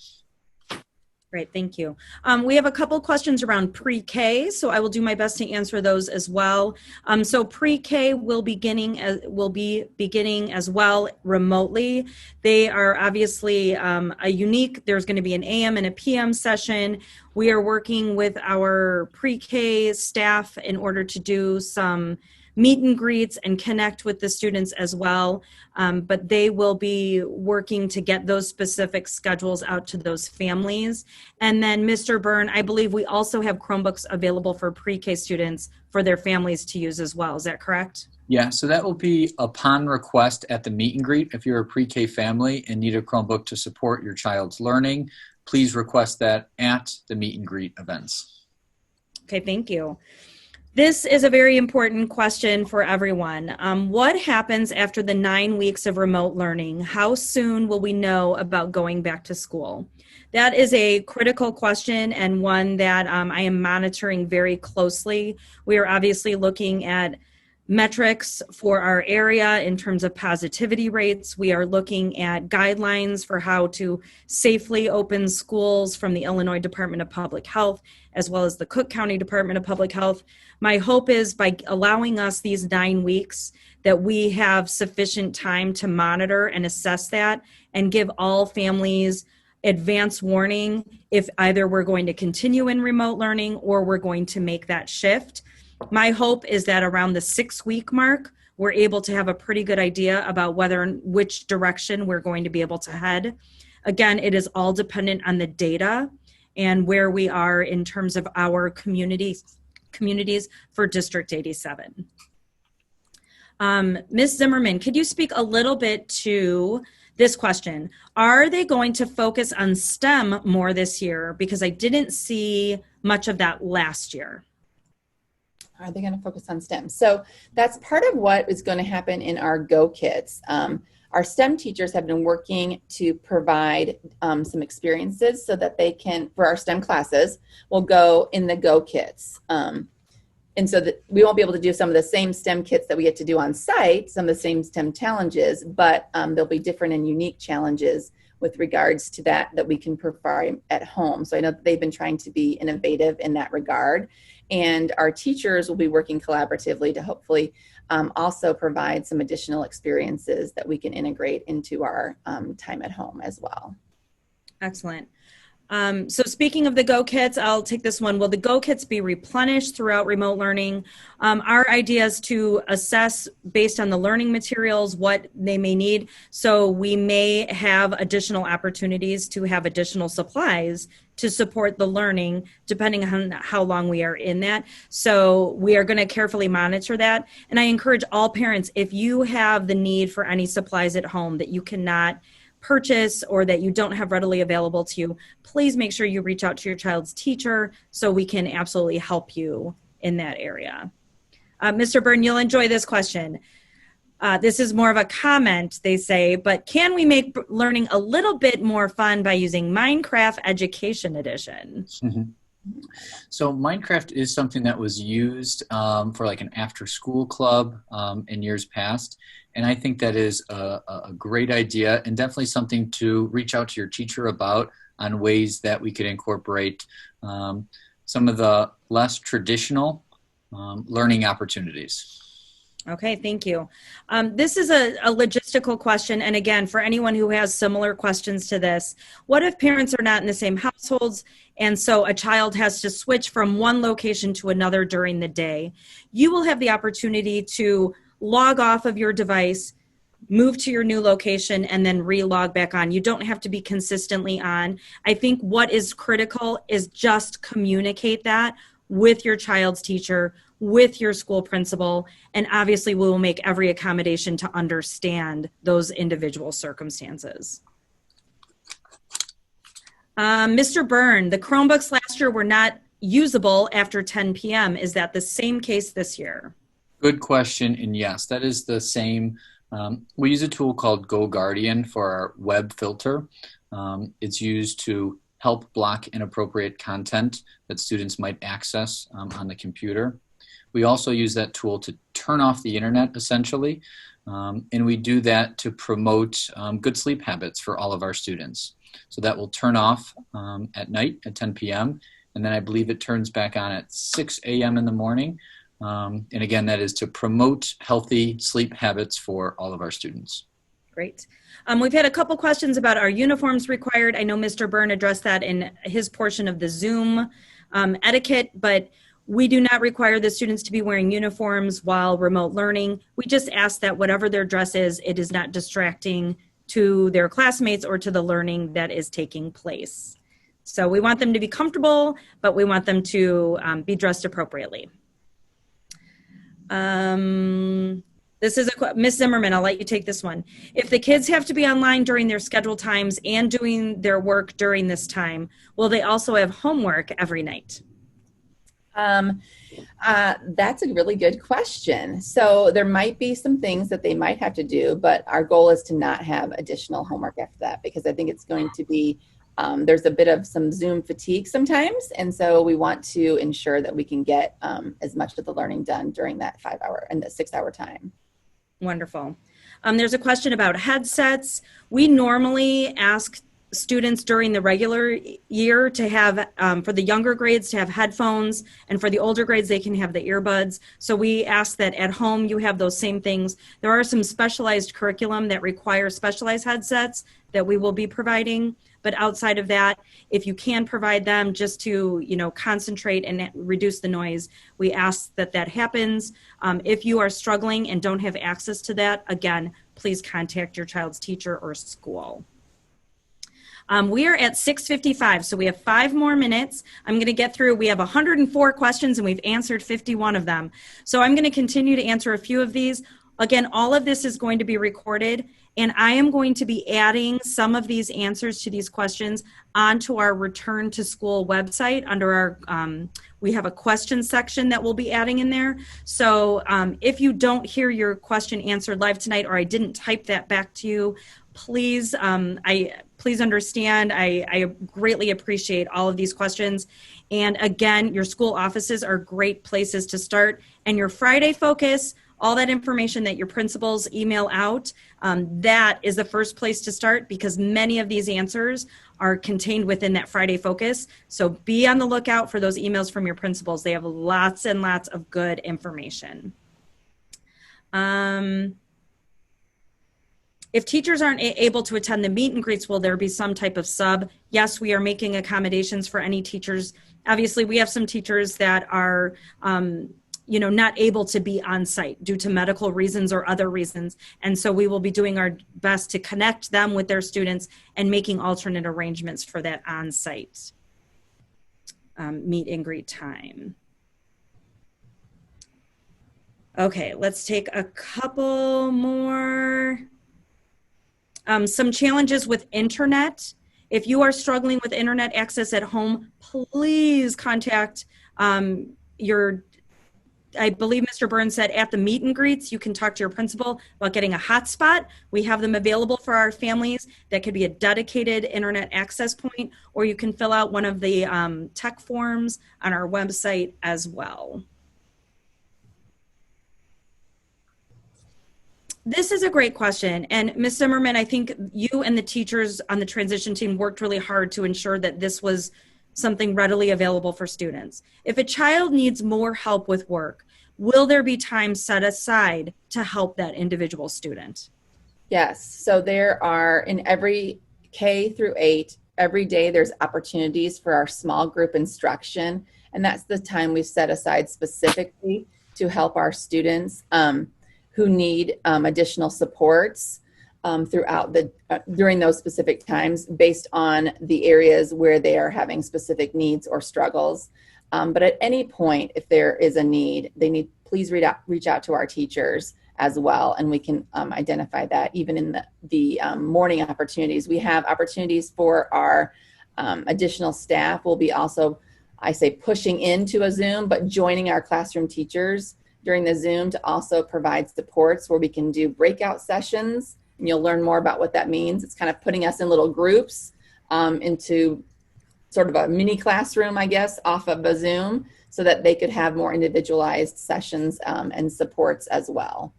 Great, thank you. We have a couple questions around pre-K, so I will do my best to answer those as well. So pre-K will be beginning as well remotely. They are obviously there's going to be an AM and a PM session. We are working with our pre-K staff in order to do some meet and greets and connect with the students as well. But they will be working to get those specific schedules out to those families. And then Mr. Byrne, I believe we also have Chromebooks available for pre-K students for their families to use as well. Is that correct? Yeah, so that will be upon request at the meet and greet. If you're a pre-K family and need a Chromebook to support your child's learning, please request that at the meet and greet events. Okay, thank you. This is a very important question for everyone. What happens after the 9 weeks of remote learning? How soon will we know about going back to school? That is a critical question and one that I am monitoring very closely. We are obviously looking at metrics for our area in terms of positivity rates. We are looking at guidelines for how to safely open schools from the Illinois Department of Public Health, as well as the Cook County Department of Public Health. My hope is by allowing us these 9 weeks that we have sufficient time to monitor and assess that and give all families advance warning if either we're going to continue in remote learning or we're going to make that shift. My hope is that around the 6-week mark, we're able to have a pretty good idea about which direction we're going to be able to head. Again, it is all dependent on the data and where we are in terms of our communities for District 87. Ms. Zimmerman, could you speak a little bit to this question? Are they going to focus on STEM more this year? Because I didn't see much of that last year. Are they going to focus on STEM? So that's part of what is going to happen in our Go Kits. Our STEM teachers have been working to provide some experiences so that they can, for our STEM classes, will go in the Go Kits. And so that we won't be able to do some of the same STEM kits that we get to do on site, some of the same STEM challenges, but there'll be different and unique challenges with regards to that we can provide at home. So I know that they've been trying to be innovative in that regard. And our teachers will be working collaboratively to hopefully also provide some additional experiences that we can integrate into our time at home as well. Excellent. So speaking of the Go Kits, I'll take this one. Will the Go Kits be replenished throughout remote learning? Our idea is to assess based on the learning materials what they may need. So we may have additional opportunities to have additional supplies to support the learning, depending on how long we are in that. So we are going to carefully monitor that. And I encourage all parents, if you have the need for any supplies at home that you cannot purchase or that you don't have readily available to you, please make sure you reach out to your child's teacher so we can absolutely help you in that area. Mr. Byrne, you'll enjoy this question. This is more of a comment, they say, but can we make learning a little bit more fun by using Minecraft Education Edition? Mm-hmm. So Minecraft is something that was used for like an after-school club in years past. And I think that is a great idea and definitely something to reach out to your teacher about on ways that we could incorporate some of the less traditional learning opportunities. Okay, thank you. This is a logistical question. And again, for anyone who has similar questions to this, what if parents are not in the same households and so a child has to switch from one location to another during the day? You will have the opportunity to log off of your device, move to your new location, and then re-log back on. You don't have to be consistently on. I think what is critical is just communicate that with your child's teacher, with your school principal, and obviously we will make every accommodation to understand those individual circumstances. Mr. Byrne, the Chromebooks last year were not usable after 10 p.m. Is that the same case this year? Good question, and yes, that is the same. We use a tool called GoGuardian for our web filter. It's used to help block inappropriate content that students might access on the computer. We also use that tool to turn off the internet, essentially, and we do that to promote good sleep habits for all of our students. So that will turn off at night at 10 p.m., and then I believe it turns back on at 6 a.m. in the morning. And again, that is to promote healthy sleep habits for all of our students. Great. We've had a couple questions about our uniforms required. I know Mr. Byrne addressed that in his portion of the Zoom etiquette, but we do not require the students to be wearing uniforms while remote learning. We just ask that whatever their dress is, it is not distracting to their classmates or to the learning that is taking place. So we want them to be comfortable, but we want them to be dressed appropriately. This is Miss Zimmerman, I'll let you take this one. If the kids have to be online during their scheduled times and doing their work during this time, will they also have homework every night? That's a really good question. So there might be some things that they might have to do, but our goal is to not have additional homework after that, because I think it's going to be, there's a bit of some Zoom fatigue sometimes. And so we want to ensure that we can get as much of the learning done during that 5 hour and the 6 hour time. Wonderful. There's a question about headsets. We normally ask students during the regular year to have, for the younger grades, to have headphones, and for the older grades, they can have the earbuds. So we ask that at home you have those same things. There are some specialized curriculum that require specialized headsets that we will be providing. But outside of that, if you can provide them just to, concentrate and reduce the noise, we ask that that happens. If you are struggling and don't have access to that, again, please contact your child's teacher or school. We are at 6:55, so we have 5 more minutes. I'm going to get through. We have 104 questions, and we've answered 51 of them. So I'm going to continue to answer a few of these. Again, all of this is going to be recorded, and I am going to be adding some of these answers to these questions onto our Return to School website under our, we have a question section that we'll be adding in there. So if you don't hear your question answered live tonight, or I didn't type that back to you, please, please understand, I greatly appreciate all of these questions. And again, your school offices are great places to start. And your Friday focus, all that information that your principals email out, that is the first place to start, because many of these answers are contained within that Friday focus. So be on the lookout for those emails from your principals. They have lots and lots of good information. If teachers aren't able to attend the meet and greets, will there be some type of sub? Yes, we are making accommodations for any teachers. Obviously, we have some teachers that are not able to be on site due to medical reasons or other reasons. And so we will be doing our best to connect them with their students and making alternate arrangements for that on site meet and greet time. Okay, let's take a couple more. Some challenges with internet. If you are struggling with internet access at home, please contact I believe Mr. Burns said at the meet and greets, you can talk to your principal about getting a hotspot. We have them available for our families. That could be a dedicated internet access point, or you can fill out one of the tech forms on our website as well. This is a great question. And Ms. Zimmerman, I think you and the teachers on the transition team worked really hard to ensure that this was something readily available for students. If a child needs more help with work, will there be time set aside to help that individual student? Yes. So there are, in every K through 8, every day there's opportunities for our small group instruction. And that's the time we set aside specifically to help our students who need additional supports during those specific times, based on the areas where they are having specific needs or struggles. But at any point, if there is a need, please reach out to our teachers as well, and we can identify that. Even in the morning opportunities, we have opportunities for our additional staff. We'll be also, I say, pushing into a Zoom, but joining our classroom teachers during the Zoom to also provide supports where we can do breakout sessions. And you'll learn more about what that means. It's kind of putting us in little groups into sort of a mini classroom, I guess, off of a Zoom, so that they could have more individualized sessions and supports as well.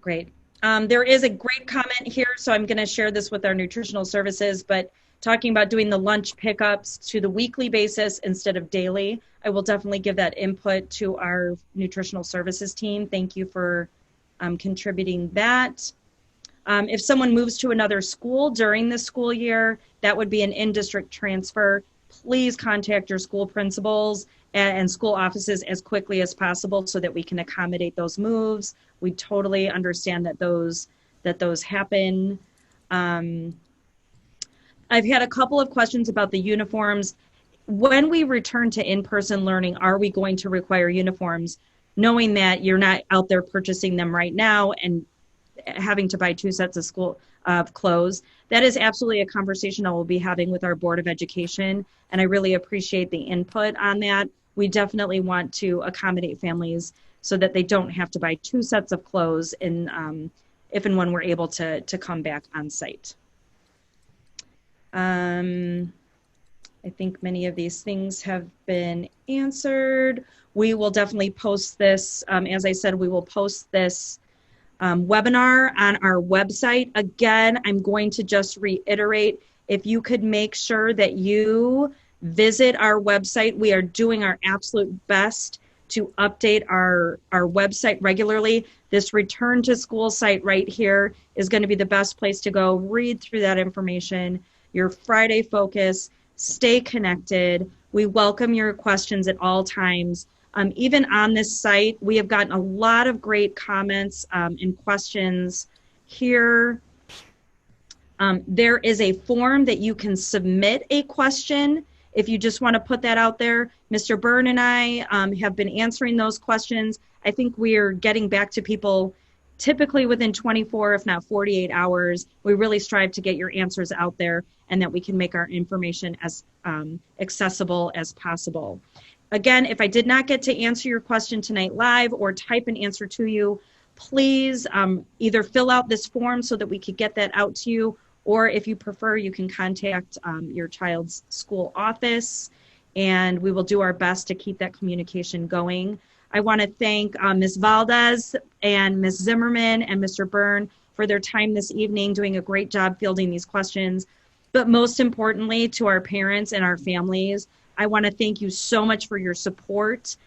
Great. There is a great comment here, so I'm going to share this with our nutritional services, but talking about doing the lunch pickups to the weekly basis instead of daily. I will definitely give that input to our nutritional services team. Thank you for contributing that. If someone moves to another school during the school year, that would be an in-district transfer. Please contact your school principals and school offices as quickly as possible so that we can accommodate those moves. We totally understand that those happen. I've had a couple of questions about the uniforms. When we return to in-person learning, are we going to require uniforms? knowing that you're not out there purchasing them right now and having to buy 2 sets of clothes. That is absolutely a conversation I will be having with our Board of Education, and I really appreciate the input on that. We definitely want to accommodate families so that they don't have to buy 2 sets of clothes if and when we're able to come back on site. I think many of these things have been answered. We will definitely post this. As I said, we will post this webinar on our website. Again, I'm going to just reiterate, if you could make sure that you visit our website. We are doing our absolute best to update our website regularly. This return to school site right here is going to be the best place to go. Read through that information, your Friday focus, stay connected. We welcome your questions at all times. Even on this site, we have gotten a lot of great comments and questions here. There is a form that you can submit a question if you just want to put that out there. Mr. Byrne and I have been answering those questions. I think we are getting back to people typically within 24, if not 48 hours. We really strive to get your answers out there and that we can make our information as accessible as possible. Again, if I did not get to answer your question tonight live or type an answer to you, please either fill out this form so that we could get that out to you, or if you prefer, you can contact your child's school office, and we will do our best to keep that communication going. I want to thank Ms. Valdez and Ms. Zimmerman and Mr. Byrne for their time this evening, doing a great job fielding these questions. But most importantly, to our parents and our families, I want to thank you so much for your support,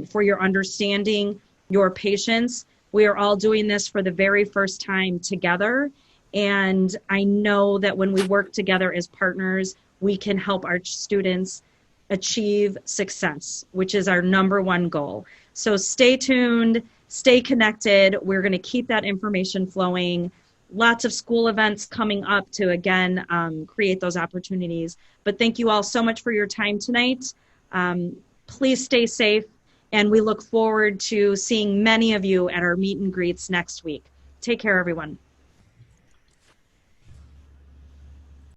for your understanding, your patience. We are all doing this for the very first time together. And I know that when we work together as partners, we can help our students achieve success, which is our #1 goal. So stay tuned, stay connected. We're going to keep that information flowing. Lots of school events coming up to, again, create those opportunities. But thank you all so much for your time tonight. Please stay safe, and we look forward to seeing many of you at our meet and greets next week. Take care, everyone.